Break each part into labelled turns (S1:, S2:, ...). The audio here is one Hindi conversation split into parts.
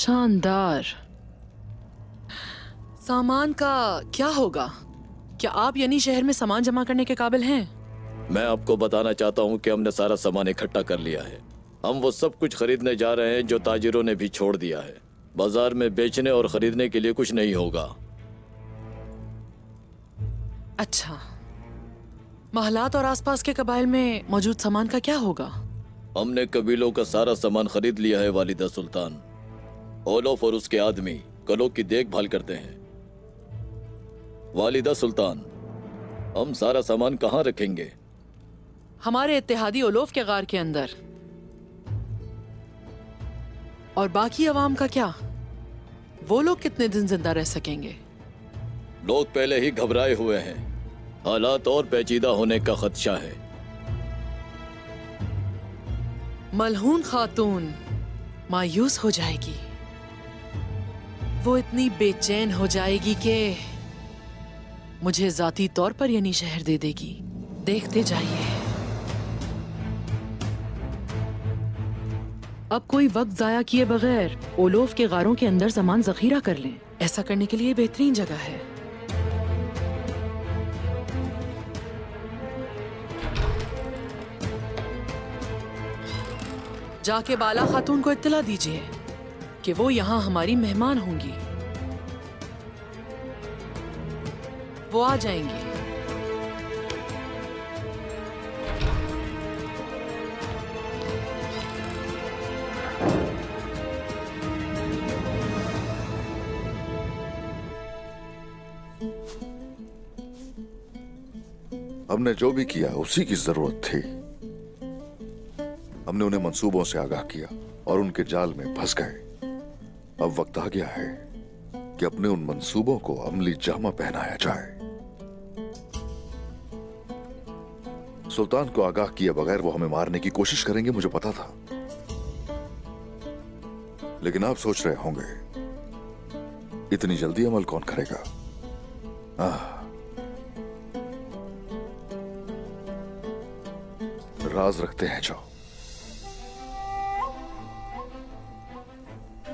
S1: शानदार। सामान का क्या होगा? क्या आप यानी शहर में सामान जमा करने के काबिल हैं?
S2: मैं आपको बताना चाहता हूँ कि हमने सारा सामान इकट्ठा कर लिया है। हम वो सब कुछ खरीदने जा रहे हैं जो ताजिरों ने भी छोड़ दिया है। बाजार में बेचने और खरीदने के लिए कुछ नहीं होगा।
S1: अच्छा, महलात और आसपास के कबाइल में मौजूद सामान का क्या होगा?
S2: हमने कबीलों का सारा सामान खरीद लिया है वालिदा सुल्तान। ओलोफ और उसके आदमी कलों की देखभाल करते हैं। वालिदा सुल्तान, हम सारा सामान कहाँ रखेंगे?
S1: हमारे इत्तेहादी ओलोफ के गार के अंदर। और बाकी अवाम का क्या? वो लोग कितने दिन जिंदा रह सकेंगे?
S2: लोग पहले ही घबराए हुए हैं। हालात और पेचीदा होने का खदशा है।
S1: मलहून खातून मायूस हो जाएगी। वो इतनी बेचैन हो जाएगी कि मुझे जाती तौर पर यानी शहर दे देगी। देखते जाइए। अब कोई वक्त जाया किए बगैर ओलोफ के गारों के अंदर सामान जखीरा कर लें। ऐसा करने के लिए बेहतरीन जगह है। जाके बाला खातून को इत्तला दीजिए कि वो यहाँ हमारी मेहमान होंगी। वो आ जाएंगी।
S3: हमने जो भी किया उसी की जरूरत थी। हमने उन्हें मंसूबों से आगाह किया और उनके जाल में फंस गए। अब वक्त आ गया है कि अपने उन मंसूबों को अमली जामा पहनाया जाए। सुल्तान को आगाह किए बगैर वो हमें मारने की कोशिश करेंगे, मुझे पता था। लेकिन आप सोच रहे होंगे, इतनी जल्दी अमल कौन करेगा? राज रखते हैं जो।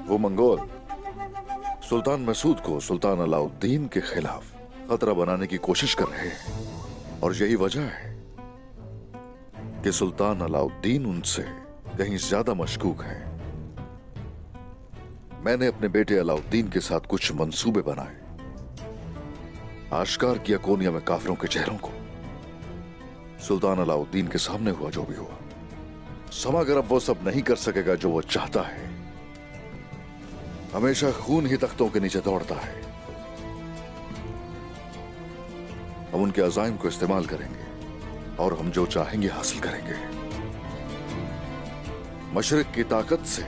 S3: वो मंगोल सुल्तान मसूद को सुल्तान अलाउद्दीन के खिलाफ खतरा बनाने की कोशिश कर रहे हैं और यही वजह है कि सुल्तान अलाउद्दीन उनसे कहीं ज्यादा मशकूक है। मैंने अपने बेटे अलाउद्दीन के साथ कुछ मंसूबे बनाए, आश्कार किया कोनिया में काफिरों के चेहरों को। सुल्तान अलाउद्दीन के सामने हुआ जो भी हुआ। समागर अब वो सब नहीं कर सकेगा जो वो चाहता है। हमेशा खून ही तख्तों के नीचे दौड़ता है। हम उनके अज़ाइम को इस्तेमाल करेंगे और हम जो चाहेंगे हासिल करेंगे। मशरिक की ताकत से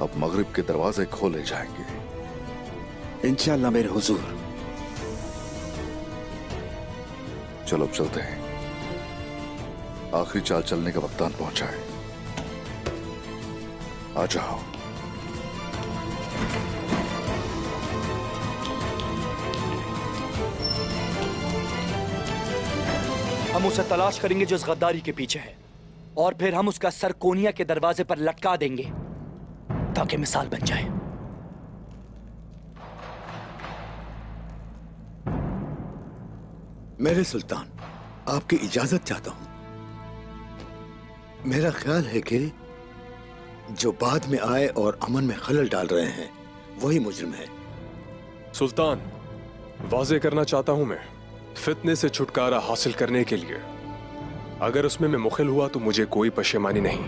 S3: अब मगरिब के दरवाजे खोले जाएंगे
S4: इंशाअल्लाह मेरे हुजूर।
S3: चलो अब चलते हैं। आखिरी चाल चलने का वक्त आन पहुंचा है। आ जाओ।
S5: हम उसे तलाश करेंगे जो इस गद्दारी के पीछे है, और फिर हम उसका सर कोनिया के दरवाजे पर लटका देंगे ताकि मिसाल बन जाए।
S4: मेरे सुल्तान, आपकी इजाजत चाहता हूं। मेरा ख्याल है कि जो बाद में आए और अमन में खलल डाल रहे हैं वही मुजरिम है।
S6: सुल्तान, वाजे करना चाहता हूं मैं, फितने से छुटकारा हासिल करने के लिए अगर उसमें मैं मुखिल हुआ तो मुझे कोई पशेमानी नहीं।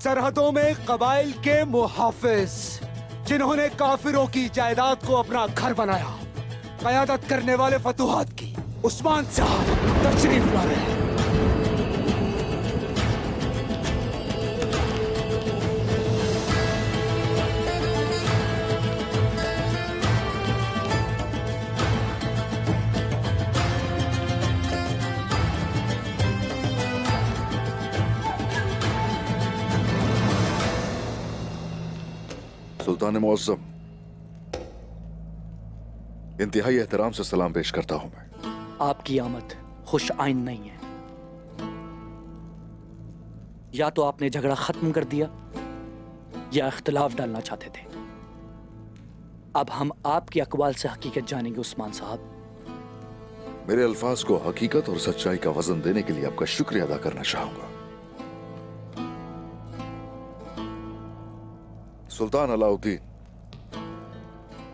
S7: सरहदों में कबाइल के मुहाफिज, जिन्होंने काफिरों की जायदाद को अपना घर बनाया, कयादत करने वाले फतूहात की उस्मान साहब तशरीफ ला रहे हैं।
S3: सुल्तान मुअज़्ज़म, इंतहाई एहतराम से सलाम पेश करता हूं मैं।
S5: आपकी आमद खुश आइन नहीं है। या तो आपने झगड़ा खत्म कर दिया या इख्तिलाफ डालना चाहते थे। अब हम आपकी अकवाल से हकीकत जानेंगे उस्मान साहब।
S3: मेरे अल्फाज को हकीकत और सच्चाई का वजन देने के लिए आपका शुक्रिया अदा करना चाहूंगा। सुल्तान अलाउद्दीन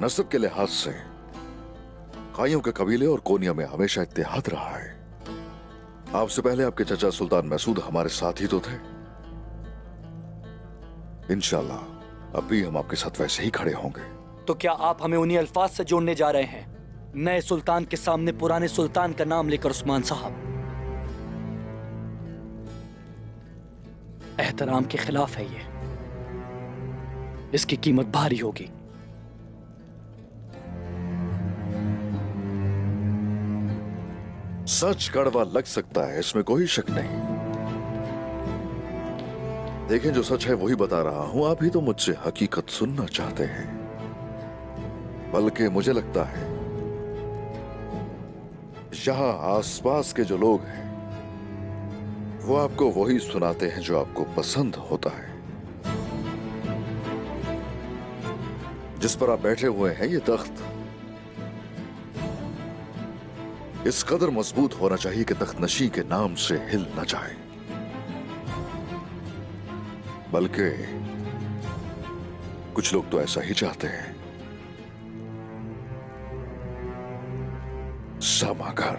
S3: नस्ब के लिहाज से काइयों के कबीले और कोनिया में हमेशा इत्तेहाद रहा है। आपसे पहले आपके चचा सुल्तान मैसूद हमारे साथ ही तो थे। इंशाल्लाह अब भी हम आपके साथ वैसे ही खड़े होंगे।
S5: तो क्या आप हमें उन्हीं अल्फाज से जोड़ने जा रहे हैं, नए सुल्तान के सामने पुराने सुल्तान का नाम लेकर? उस्मान साहब, एहतराम के खिलाफ है ये। इसकी कीमत भारी होगी।
S3: सच कड़वा लग सकता है, इसमें कोई शक नहीं। देखें, जो सच है वही बता रहा हूं। आप ही तो मुझसे हकीकत सुनना चाहते हैं। बल्कि मुझे लगता है यहां आसपास के जो लोग हैं वो आपको वही सुनाते हैं जो आपको पसंद होता है। जिस पर आप बैठे हुए हैं ये तख्त इस कदर मजबूत होना चाहिए कि तख्तनशी के नाम से हिल न जाए, बल्कि कुछ लोग तो ऐसा ही चाहते हैं। समागर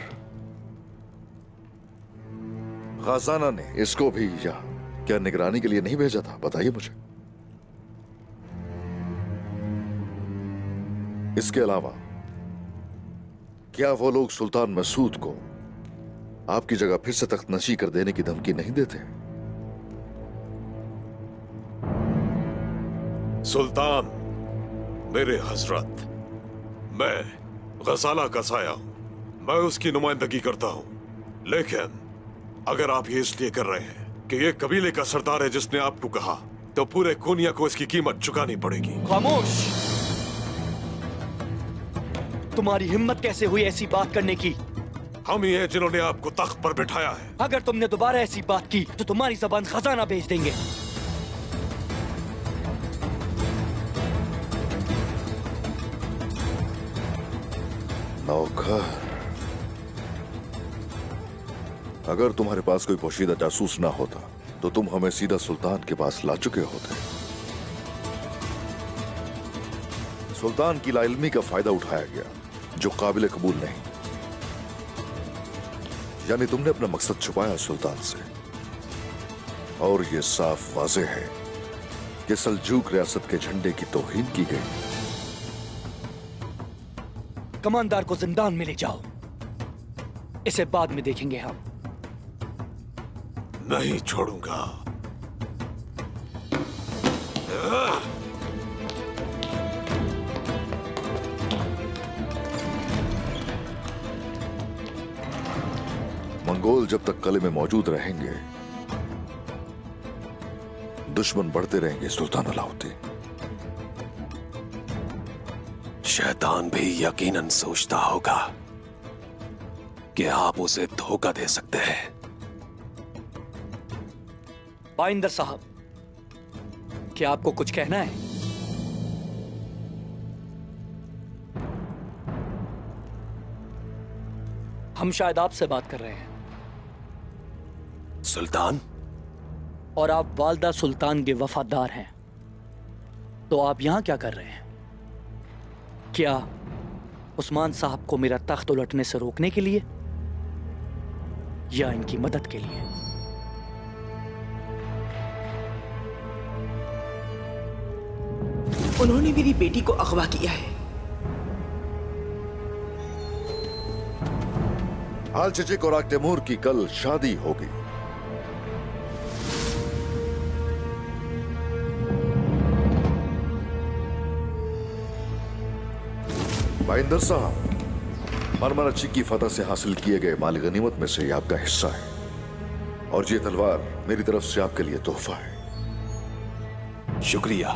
S3: खाजाना ने इसको भी या क्या निगरानी के लिए नहीं भेजा था? बताइए मुझे। इसके अलावा क्या वो लोग सुल्तान मसूद को आपकी जगह फिर से तख्तनशी कर देने की धमकी नहीं देते?
S8: सुल्तान मेरे हजरत, मैं गजाला का साया हूं, मैं उसकी नुमाइंदगी करता हूं। लेकिन अगर आप ये इसलिए कर रहे हैं कि ये कबीले का सरदार है जिसने आपको कहा, तो पूरे कोनिया को इसकी कीमत चुकानी पड़ेगी।
S5: खामोश! तुम्हारी हिम्मत कैसे हुई ऐसी बात करने की?
S8: हम ही हैं जिन्होंने आपको तख्त पर बिठाया है।
S5: अगर तुमने दोबारा ऐसी बात की तो तुम्हारी जबान खजाना भेज देंगे।
S3: नौकर, अगर तुम्हारे पास कोई पोशीदा जासूस ना होता तो तुम हमें सीधा सुल्तान के पास ला चुके होते। सुल्तान की लाइल्मी का फायदा उठाया गया जो काबिल कबूल नहीं। यानी तुमने अपना मकसद छुपाया सुल्तान से, और यह साफ वाज़ेह है कि सल्जूक रियासत के झंडे की तौहीन की गई।
S5: कमांडर को जिंदान में ले जाओ, इसे बाद में देखेंगे हम।
S8: नहीं छोड़ूंगा।
S3: मंगोल जब तक किले में मौजूद रहेंगे दुश्मन बढ़ते रहेंगे सुल्तान अलाउद्दीन।
S8: शैतान भी यकीनन सोचता होगा कि आप उसे धोखा दे सकते हैं।
S5: बाइंदर साहब, क्या आपको कुछ कहना है? हम शायद आपसे बात कर रहे हैं।
S8: सुल्तान,
S5: और आप वालदा सुल्तान के वफादार हैं, तो आप यहां क्या कर रहे हैं? क्या उस्मान साहब को मेरा तख्त उलटने से रोकने के लिए या इनकी मदद के लिए?
S9: उन्होंने मेरी बेटी को अगवा किया है।
S3: आल चचिक और आग तैमूर की कल शादी होगी। बाइंदर साहब, मरमराची की फतह से हासिल किए गए माल गनीमत में से ये आपका हिस्सा है, और ये तलवार मेरी तरफ से आपके लिए तोहफा है।
S8: शुक्रिया।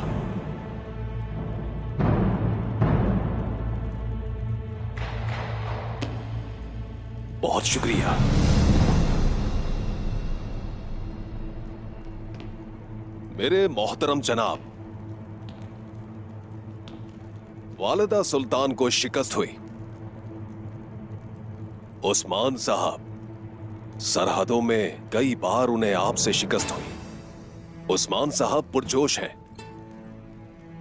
S6: बहुत शुक्रिया। मेरे मोहतरम जनाब, वालिदा सुल्तान को शिकस्त हुई। उस्मान साहब, सरहदों में कई बार उन्हें आपसे शिकस्त हुई। उस्मान साहब पुरजोश हैं।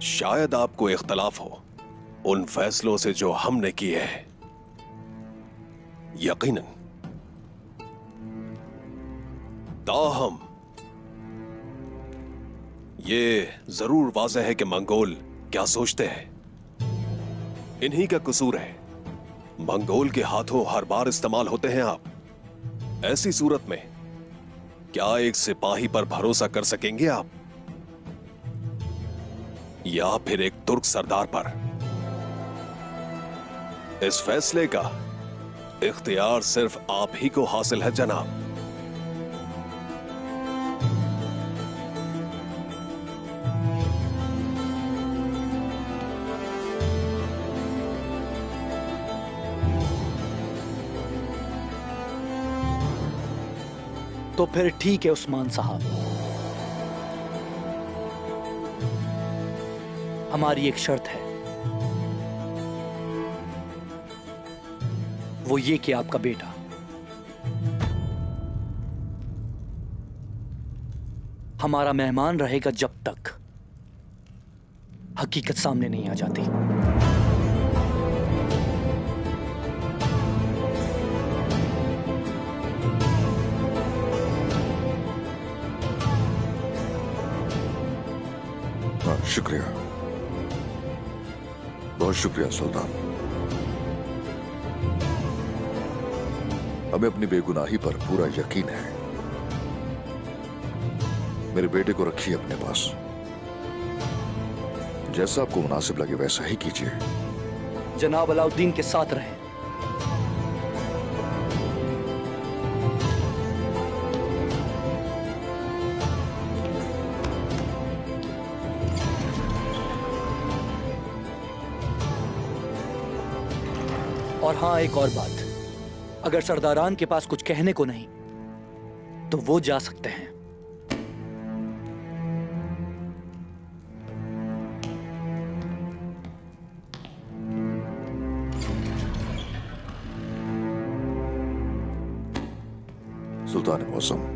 S6: शायद आपको इख्तलाफ हो उन फैसलों से जो हमने किए हैं। यकीनन। ताहम ये जरूर वाज़ेह है कि मंगोल क्या सोचते हैं। इन्हीं का कसूर है। मंगोल के हाथों हर बार इस्तेमाल होते हैं आप। ऐसी सूरत में क्या एक सिपाही पर भरोसा कर सकेंगे आप, या फिर एक तुर्क सरदार पर? इस फैसले का इख्तियार सिर्फ आप ही को हासिल है जनाब।
S5: तो फिर ठीक है उस्मान साहब, हमारी एक शर्त है, वो ये कि आपका बेटा हमारा मेहमान रहेगा जब तक हकीकत सामने नहीं आ जाती।
S3: शुक्रिया, बहुत शुक्रिया सुल्तान। हमें अपनी बेगुनाही पर पूरा यकीन है। मेरे बेटे को रखिए अपने पास। जैसा आपको मुनासिब लगे वैसा ही कीजिए।
S5: जनाब अलाउद्दीन के साथ रहें। और हां, एक और बात, अगर सरदारान के पास कुछ कहने को नहीं तो वो जा सकते हैं।
S3: सुल्तान मौसम,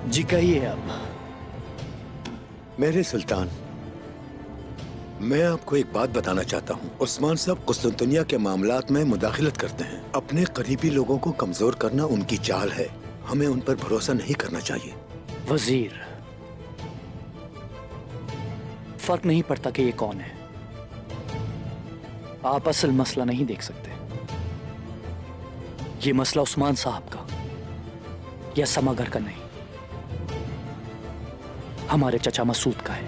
S5: जी कहिए। अब
S4: मेरे सुल्तान, मैं आपको एक बात बताना चाहता हूँ। उस्मान साहब कुस्तुनतुनिया के मामलात में मुदाखिलत करते हैं। अपने करीबी लोगों को कमजोर करना उनकी चाल है। हमें उन पर भरोसा नहीं करना चाहिए।
S5: वजीर, फर्क नहीं पड़ता कि ये कौन है, आप असल मसला नहीं देख सकते। ये मसला उस्मान साहब का या समागर का नहीं, हमारे चचा मसूद का है।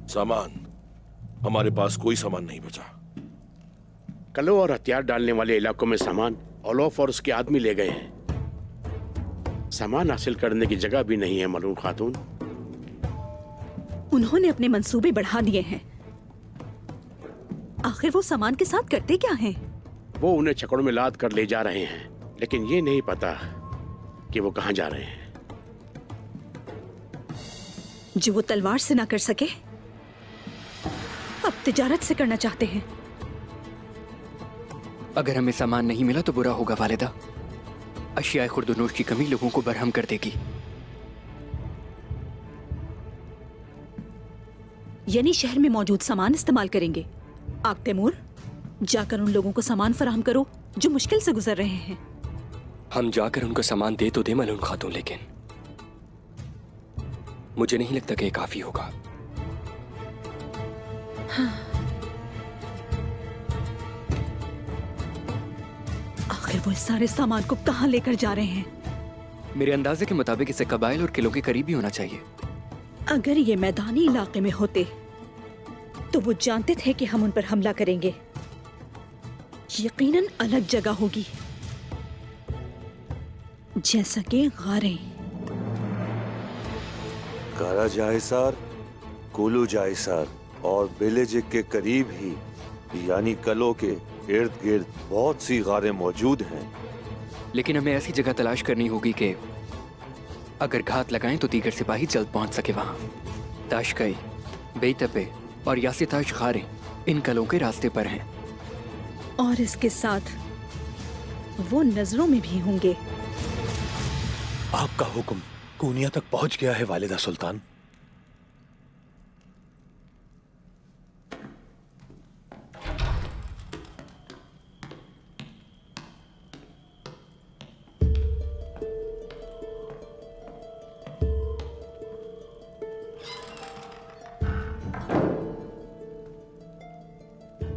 S10: सामान, हमारे पास कोई सामान नहीं बचा।
S11: कलो और हथियार डालने वाले इलाकों में सामान औलौफ और उसके आदमी ले गए हैं। सामान हासिल करने की जगह भी नहीं है मलून खातून।
S12: उन्होंने अपने मंसूबे बढ़ा दिए हैं। आखिर वो सामान के साथ करते क्या हैं?
S11: वो उन्हें छकड़ों में लाद कर ले जा रहे हैं, लेकिन ये नहीं पता कि वो कहां जा रहे हैं।
S12: जो वो तलवार से ना कर सके, अब तिजारत से करना चाहते हैं।
S13: अगर हमें सामान नहीं मिला तो बुरा होगा वालिदा। अशियाए खुर्दनोश की कमी लोगों को बरहम कर देगी।
S12: यानी शहर में मौजूद सामान इस्तेमाल करेंगे। आप तैमूर, जाकर उन लोगों को सामान फराहम करो जो मुश्किल से गुजर रहे हैं।
S13: हम जाकर उनको सामान दे तो दे मलून खातून, लेकिन मुझे नहीं लगता कि ये काफी होगा।
S12: हाँ। आखिर वो इस सारे सामान को कहां लेकर जा रहे हैं?
S13: मेरे अंदाजे के मुताबिक इसे कबाइल और किलों के करीब ही होना चाहिए।
S12: अगर ये मैदानी इलाके में होते तो वो जानते थे कि हम उन पर हमला करेंगे। यकीनन अलग जगह होगी, जैसा कि गारें।
S14: कारा जायसार, कुलू जायसार और बेलेजिक के करीब ही यानी कलो के इर्द गिर्द बहुत सी गारें मौजूद हैं।
S13: लेकिन हमें ऐसी जगह तलाश करनी होगी कि अगर घात लगाएं तो दीगर सिपाही जल्द पहुंच सके वहां। ताशकई, बेतपे और यासिताश गारें इन कलों के रास्ते पर हैं।
S12: और इसके साथ वो नजरों में भी होंगे।
S4: आपका हुक्म कूनिया तक पहुंच गया है वालिदा सुल्तान।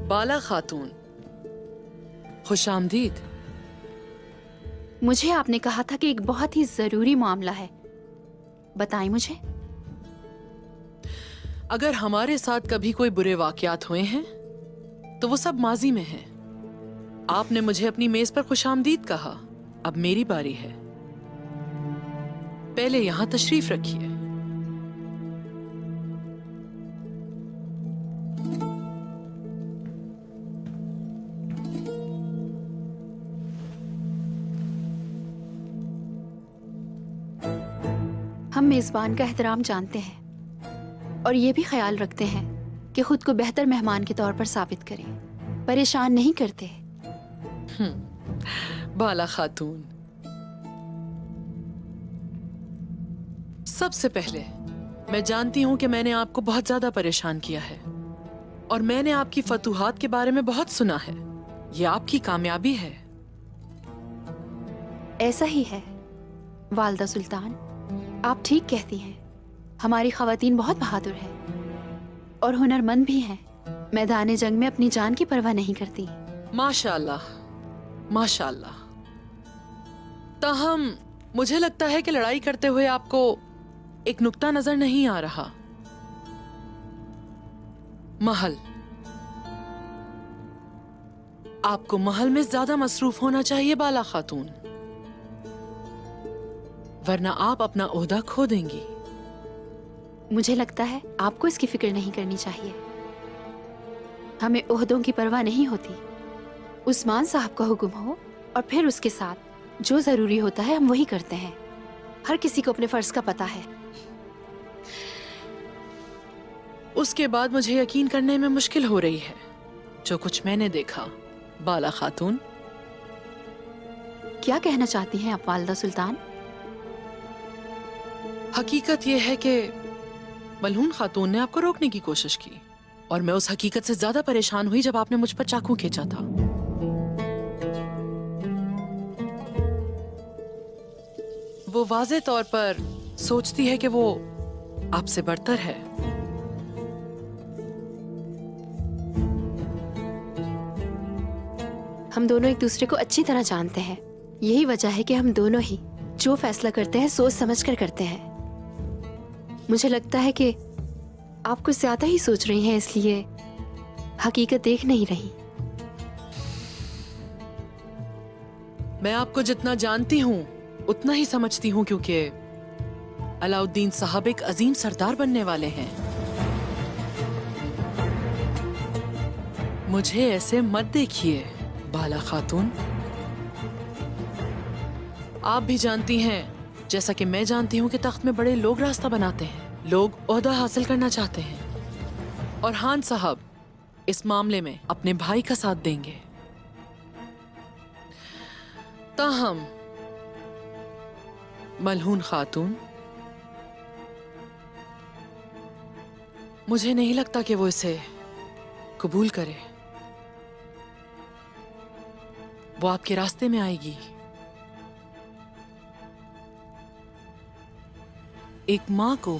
S1: बाला खातून, खुशामदीद।
S15: मुझे आपने कहा था कि एक बहुत ही जरूरी मामला है, बताएं मुझे।
S1: अगर हमारे साथ कभी कोई बुरे वाकयात हुए हैं तो वो सब माजी में है। आपने मुझे अपनी मेज पर खुशामदीद कहा, अब मेरी बारी है। पहले यहां तशरीफ रखिए।
S15: हम मेजबान का एहतराम जानते हैं और ये भी ख्याल रखते हैं कि खुद को बेहतर मेहमान के तौर पर साबित करें, परेशान नहीं करते।
S1: बाला खातून, सबसे पहले मैं जानती हूं कि मैंने आपको बहुत ज्यादा परेशान किया है और मैंने आपकी फतूहात के बारे में बहुत सुना है। ये आपकी कामयाबी है।
S15: ऐसा ही है वालिदा सुल्तान, आप ठीक कहती हैं। हमारी खवातीन बहुत बहादुर है और हुनरमंद भी हैं। मैदान जंग में अपनी जान की परवाह नहीं करती।
S1: माशाअल्लाह, माशाअल्लाह। ताहम मुझे लगता है कि लड़ाई करते हुए आपको एक नुक्ता नजर नहीं आ रहा। महल। आपको महल में ज्यादा मसरूफ होना चाहिए बाला खातून, वरना आप अपना ओहदा खो देंगी।
S15: मुझे लगता है आपको इसकी फिक्र नहीं करनी चाहिए। हमें ओहदों की परवाह नहीं होती। उस्मान साहब का हुक्म हो और फिर उसके साथ जो जरूरी होता है हम वही करते हैं। हर किसी को अपने फर्ज का पता है।
S1: उसके बाद मुझे यकीन करने में मुश्किल हो रही है जो कुछ मैंने देखा। बाला खातून,
S15: क्या कहना चाहती हैं आप वालिदा सुल्तान?
S1: हकीकत यह है कि मलहून खातून ने आपको रोकने की कोशिश की और मैं उस हकीकत से ज्यादा परेशान हुई जब आपने मुझ पर चाकू खींचा था। वो वाज़े तौर पर सोचती है कि वो आपसे बढ़तर है।
S15: हम दोनों एक दूसरे को अच्छी तरह जानते हैं। यही वजह है कि हम दोनों ही जो फैसला करते हैं सोच समझ कर करते हैं। मुझे लगता है कि आप कुछ ज्यादा ही सोच रही हैं, इसलिए हकीकत देख नहीं रही।
S1: मैं आपको जितना जानती हूँ उतना ही समझती हूँ, क्योंकि अलाउद्दीन साहब एक अजीम सरदार बनने वाले हैं। मुझे ऐसे मत देखिए बाला खातून। आप भी जानती हैं, जैसा कि मैं जानती हूँ, कि तख्त में बड़े लोग रास्ता बनाते हैं, लोग ओहदा हासिल करना चाहते हैं और खान साहब इस मामले में अपने भाई का साथ देंगे। ताहम मलहून खातून, मुझे नहीं लगता कि वो इसे कबूल करे। वो आपके रास्ते में आएगी। एक माँ को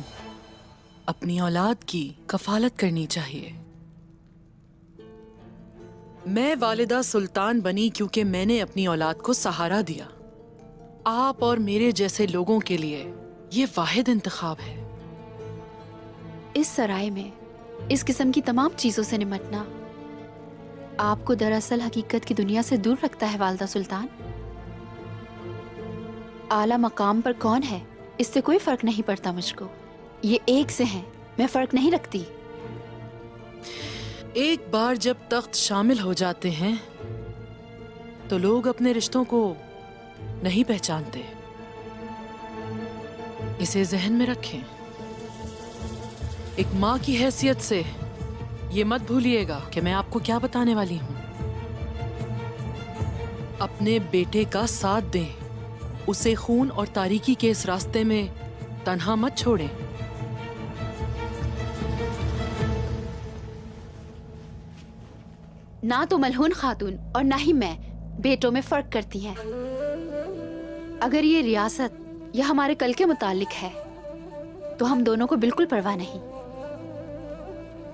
S1: अपनी औलाद की कफालत करनी चाहिए। मैं वालिदा सुल्तान बनी क्योंकि मैंने अपनी औलाद को सहारा दिया। आप और मेरे जैसे लोगों के लिए ये वाहिद इंतखाब है।
S15: इस सराय में इस किस्म की तमाम चीजों से निपटना आपको दरअसल हकीकत की दुनिया से दूर रखता है वालिदा सुल्तान। आला मकाम पर कौन है इससे कोई फर्क नहीं पड़ता मुझको। ये एक से हैं, मैं फर्क नहीं रखती।
S1: एक बार जब तख्त शामिल हो जाते हैं तो लोग अपने रिश्तों को नहीं पहचानते। इसे जहन में रखें। एक माँ की हैसियत से ये मत भूलिएगा कि मैं आपको क्या बताने वाली हूं। अपने बेटे का साथ दें, उसे खून और तारीकी के इस रास्ते में तन्हा मत छोड़ें।
S15: ना तो मलहून खातून और ना ही मैं बेटों में फर्क करती हैं। अगर ये रियासत या हमारे कल के मुतालिक है तो हम दोनों को बिल्कुल परवाह नहीं।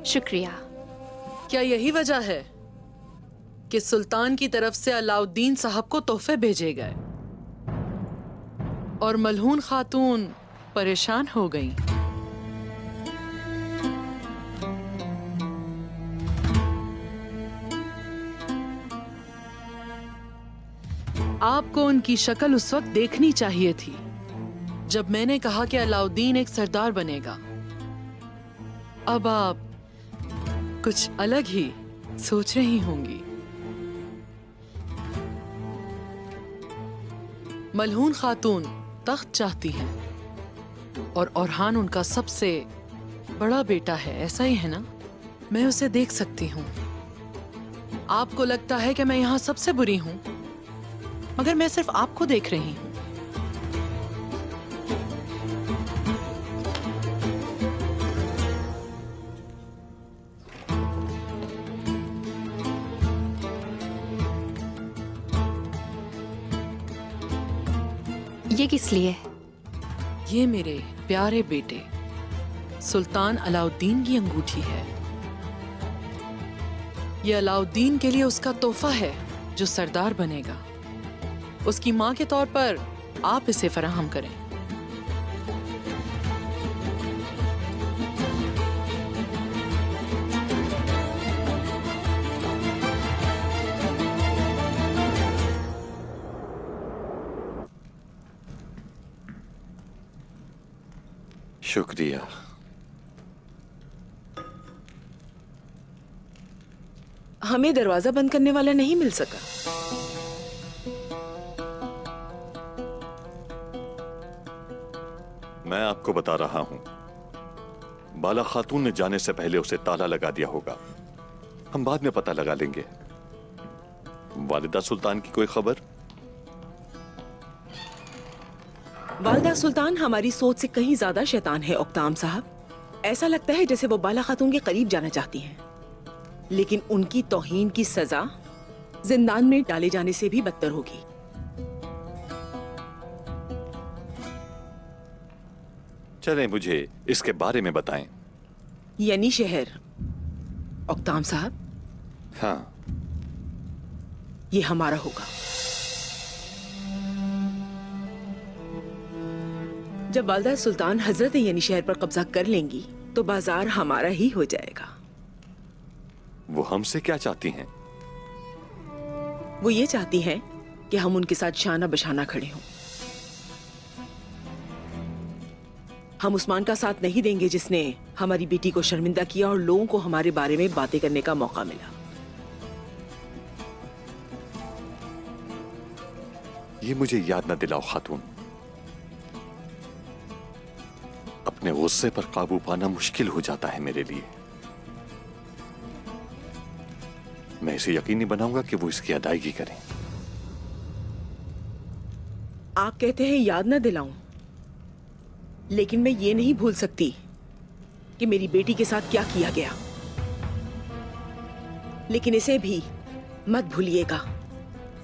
S15: शुक्रिया।
S1: क्या यही वजह है कि सुल्तान की तरफ से अलाउद्दीन साहब को तोहफे भेजे गए और मलहून खातून परेशान हो गईं? आपको उनकी शक्ल उस वक्त देखनी चाहिए थी जब मैंने कहा कि अलाउद्दीन एक सरदार बनेगा। अब आप कुछ अलग ही सोच रही होंगी। मलहून खातून तख्त चाहती हैं और ओरहान उनका सबसे बड़ा बेटा है, ऐसा ही है ना? मैं उसे देख सकती हूँ। आपको लगता है कि मैं यहाँ सबसे बुरी हूँ, मगर मैं सिर्फ आपको देख रही हूँ।
S15: ये किस लिए?
S1: ये मेरे प्यारे बेटे सुल्तान अलाउद्दीन की अंगूठी है। ये अलाउद्दीन के लिए उसका तोहफा है जो सरदार बनेगा। उसकी माँ के तौर पर आप इसे फराहम करें।
S14: शुक्रिया।
S9: हमें दरवाजा बंद करने वाला नहीं मिल सका।
S14: मैं आपको बता रहा हूं, बाला खातून ने जाने से पहले उसे ताला लगा दिया होगा। हम बाद में पता लगा लेंगे। वालिदा सुल्तान की कोई खबर?
S9: वालिदा सुल्तान हमारी सोच से कहीं ज्यादा शैतान है ओक्ताम साहब। ऐसा लगता है जैसे वो बाला खातून के करीब जाना चाहती हैं, लेकिन उनकी तौहीन की सजा जिंदान में डाले जाने से भी बदतर होगी।
S14: चलें, मुझे इसके बारे में बताएं।
S9: यानी शहर ओक्ताम साहब?
S14: हाँ,
S9: ये हमारा होगा। जब वालिदा सुल्तान हजरत यानी शहर पर कब्जा कर लेंगी तो बाजार हमारा ही हो जाएगा।
S14: वो हमसे क्या चाहती हैं?
S9: वो ये चाहती हैं कि हम उनके साथ शाना बशाना खड़े हों। हम उस्मान का साथ नहीं देंगे जिसने हमारी बेटी को शर्मिंदा किया और लोगों को हमारे बारे में बातें करने का मौका मिला।
S14: ये मुझे याद न दिलाओ खातून। अपने गुस्से पर काबू पाना मुश्किल हो जाता है मेरे लिए। मैं इसे यकीनी बनाऊंगा कि वो इसकी अदायगी करें।
S9: आप कहते हैं याद न दिलाऊं, लेकिन मैं ये नहीं भूल सकती कि मेरी बेटी के साथ क्या किया गया। लेकिन इसे भी मत भूलिएगा।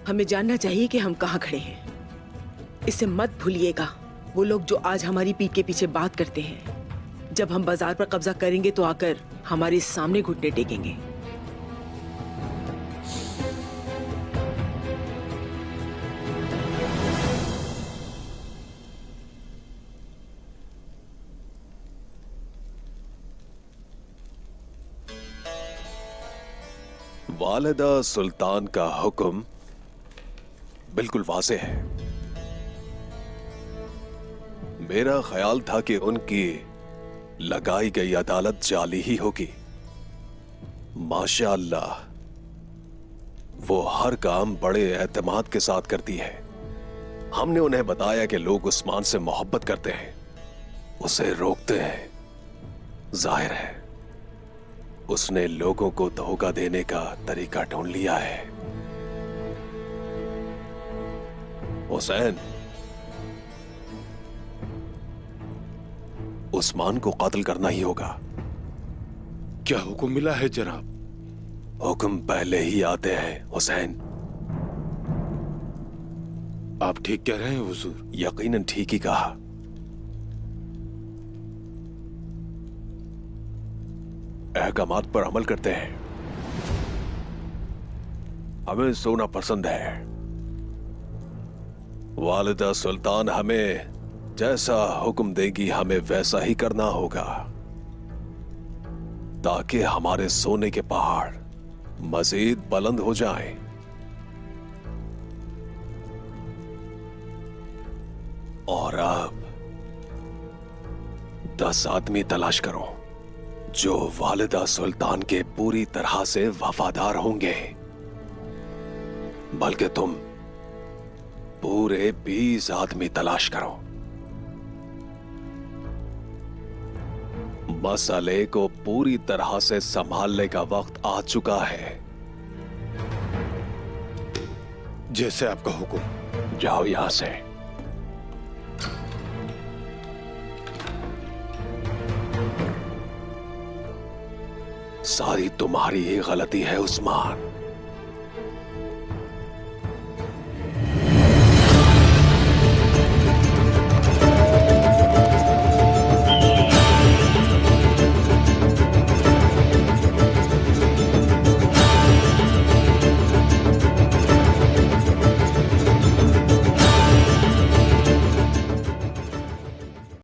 S9: हमें जानना चाहिए कि हम कहां खड़े हैं। इसे मत भूलिएगा। वो लोग जो आज हमारी पीठ के पीछे बात करते हैं, जब हम बाजार पर कब्जा करेंगे तो आकर हमारे सामने घुटने टेकेंगे।
S6: वालिदा सुल्तान का हुक्म बिल्कुल वाज़ेह है। मेरा ख्याल था कि उनकी लगाई गई अदालत जाली ही होगी। माशाअल्लाह, वो हर काम बड़े एतमाद के साथ करती है। हमने उन्हें बताया कि लोग उस्मान से मोहब्बत करते हैं, उसे रोकते हैं। जाहिर है उसने लोगों को धोखा देने का तरीका ढूंढ लिया है। हुसैन, उस्मान को कत्ल करना ही होगा।
S10: क्या हुक्म मिला है जनाब?
S6: हुक्म पहले ही आते हैं हुसैन।
S10: आप ठीक कह रहे हैं हुजूर।
S6: यकीनन ठीक ही कहा। अहकामात पर अमल करते हैं। हमें सोना पसंद है। वालिदा सुल्तान हमें जैसा हुक्म देगी हमें वैसा ही करना होगा, ताकि हमारे सोने के पहाड़ मजीद बुलंद हो जाएं। और अब 10 आदमी तलाश करो जो वालिदा सुल्तान के पूरी तरह से वफादार होंगे। बल्कि तुम पूरे 20 आदमी तलाश करो। मसले को पूरी तरह से संभालने का वक्त आ चुका है।
S10: जैसे आपका हुक्म।
S6: जाओ यहां से। सारी तुम्हारी ही गलती है उस्मान।